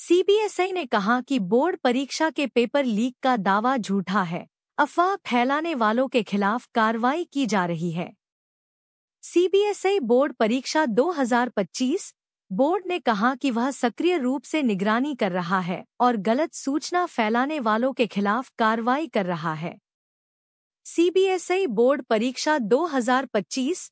CBSE ने कहा कि बोर्ड परीक्षा के पेपर लीक का दावा झूठा है। अफवाह फैलाने वालों के खिलाफ कार्रवाई की जा रही है। सीबीएसई बोर्ड परीक्षा 2025 बोर्ड ने कहा कि वह सक्रिय रूप से निगरानी कर रहा है और गलत सूचना फैलाने वालों के खिलाफ कार्रवाई कर रहा है। सीबीएसई बोर्ड परीक्षा 2025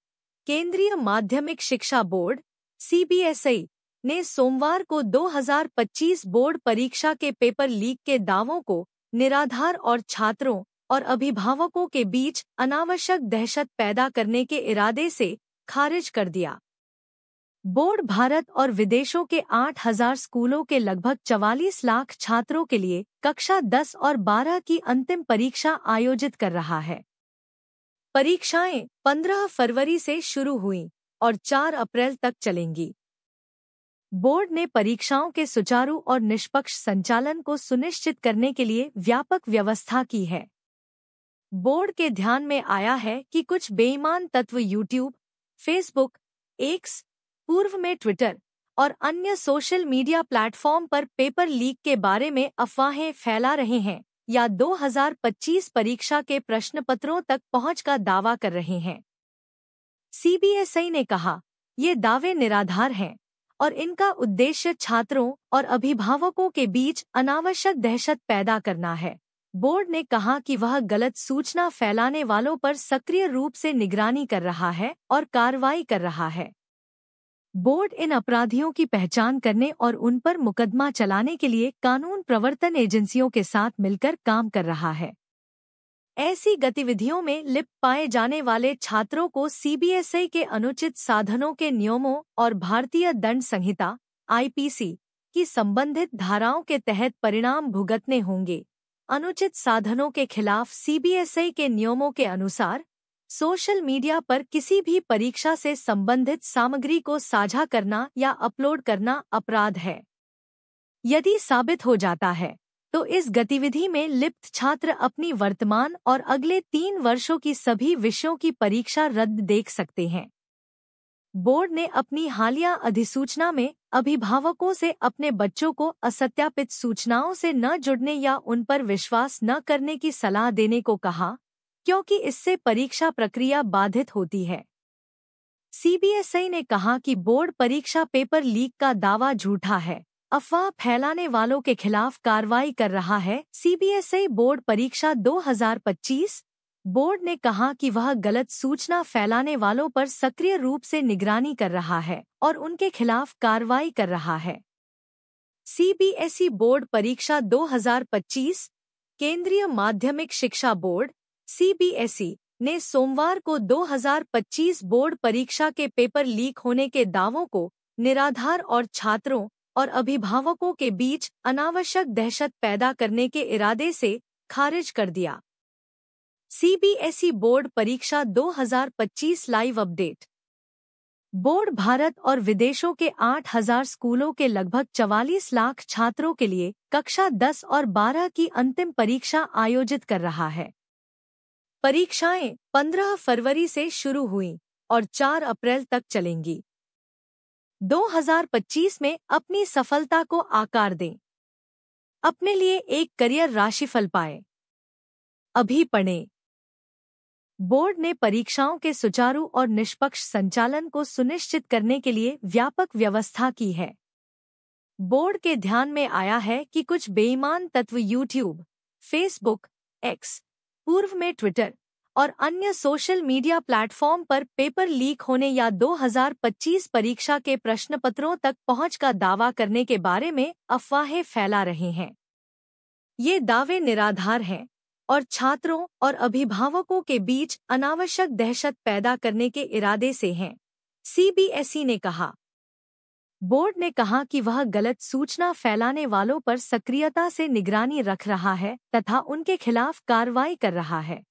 केंद्रीय माध्यमिक शिक्षा बोर्ड सीबीएसई ने सोमवार को 2025 बोर्ड परीक्षा के पेपर लीक के दावों को निराधार और छात्रों और अभिभावकों के बीच अनावश्यक दहशत पैदा करने के इरादे से खारिज कर दिया। बोर्ड भारत और विदेशों के 8,000 स्कूलों के लगभग 44 लाख छात्रों के लिए कक्षा 10 और 12 की अंतिम परीक्षा आयोजित कर रहा है। परीक्षाएं 15 फरवरी से शुरू हुईं और 4 अप्रैल तक चलेंगी। बोर्ड ने परीक्षाओं के सुचारू और निष्पक्ष संचालन को सुनिश्चित करने के लिए व्यापक व्यवस्था की है। बोर्ड के ध्यान में आया है कि कुछ बेईमान तत्व यूट्यूब, फेसबुक, एक्स, पूर्व में ट्विटर और अन्य सोशल मीडिया प्लेटफॉर्म पर पेपर लीक के बारे में अफवाहें फैला रहे हैं या 2025 परीक्षा के प्रश्नपत्रों तक पहुंच का दावा कर रहे हैं। सीबीएसई ने कहा, ये दावे निराधार हैं और इनका उद्देश्य छात्रों और अभिभावकों के बीच अनावश्यक दहशत पैदा करना है। बोर्ड ने कहा कि वह गलत सूचना फैलाने वालों पर सक्रिय रूप से निगरानी कर रहा है और कार्रवाई कर रहा है। बोर्ड इन अपराधियों की पहचान करने और उन पर मुकदमा चलाने के लिए कानून प्रवर्तन एजेंसियों के साथ मिलकर काम कर रहा है। ऐसी गतिविधियों में लिप्त पाए जाने वाले छात्रों को सीबीएसई के अनुचित साधनों के नियमों और भारतीय दंड संहिता (आईपीसी) की संबंधित धाराओं के तहत परिणाम भुगतने होंगे। अनुचित साधनों के खिलाफ सीबीएसई के नियमों के अनुसार सोशल मीडिया पर किसी भी परीक्षा से संबंधित सामग्री को साझा करना या अपलोड करना अपराध है। यदि साबित हो जाता है तो इस गतिविधि में लिप्त छात्र अपनी वर्तमान और अगले 3 वर्षों की सभी विषयों की परीक्षा रद्द देख सकते हैं। बोर्ड ने अपनी हालिया अधिसूचना में अभिभावकों से अपने बच्चों को असत्यापित सूचनाओं से न जुड़ने या उन पर विश्वास न करने की सलाह देने को कहा, क्योंकि इससे परीक्षा प्रक्रिया बाधित होती है। सीबीएसई ने कहा कि बोर्ड परीक्षा पेपर लीक का दावा झूठा है। अफवाह फैलाने वालों के खिलाफ कार्रवाई कर रहा है। सीबीएसई बोर्ड परीक्षा 2025 बोर्ड ने कहा कि वह गलत सूचना फैलाने वालों पर सक्रिय रूप से निगरानी कर रहा है और उनके खिलाफ कार्रवाई कर रहा है। सीबीएसई बोर्ड परीक्षा 2025 केंद्रीय माध्यमिक शिक्षा बोर्ड सीबीएसई ने सोमवार को 2025 बोर्ड परीक्षा के पेपर लीक होने के दावों को निराधार और छात्रों और अभिभावकों के बीच अनावश्यक दहशत पैदा करने के इरादे से खारिज कर दिया। सीबीएसई बोर्ड परीक्षा 2025 लाइव अपडेट। बोर्ड भारत और विदेशों के 8,000 स्कूलों के लगभग 44 लाख छात्रों के लिए कक्षा 10 और 12 की अंतिम परीक्षा आयोजित कर रहा है। परीक्षाएं 15 फरवरी से शुरू हुईं और 4 अप्रैल तक चलेंगी। 2025 में अपनी सफलता को आकार दें। अपने लिए एक करियर राशिफल पाएं। अभी पढ़ें। बोर्ड ने परीक्षाओं के सुचारू और निष्पक्ष संचालन को सुनिश्चित करने के लिए व्यापक व्यवस्था की है। बोर्ड के ध्यान में आया है कि कुछ बेईमान तत्व यूट्यूब, फेसबुक, एक्स, पूर्व में ट्विटर और अन्य सोशल मीडिया प्लेटफॉर्म पर पेपर लीक होने या 2025 परीक्षा के प्रश्नपत्रों तक पहुंच का दावा करने के बारे में अफवाहें फैला रहे हैं। ये दावे निराधार हैं और छात्रों और अभिभावकों के बीच अनावश्यक दहशत पैदा करने के इरादे से हैं। सीबीएसई ने कहा। बोर्ड ने कहा कि वह गलत सूचना फैलाने वालों पर सक्रियता से निगरानी रख रहा है तथा उनके खिलाफ कार्रवाई कर रहा है।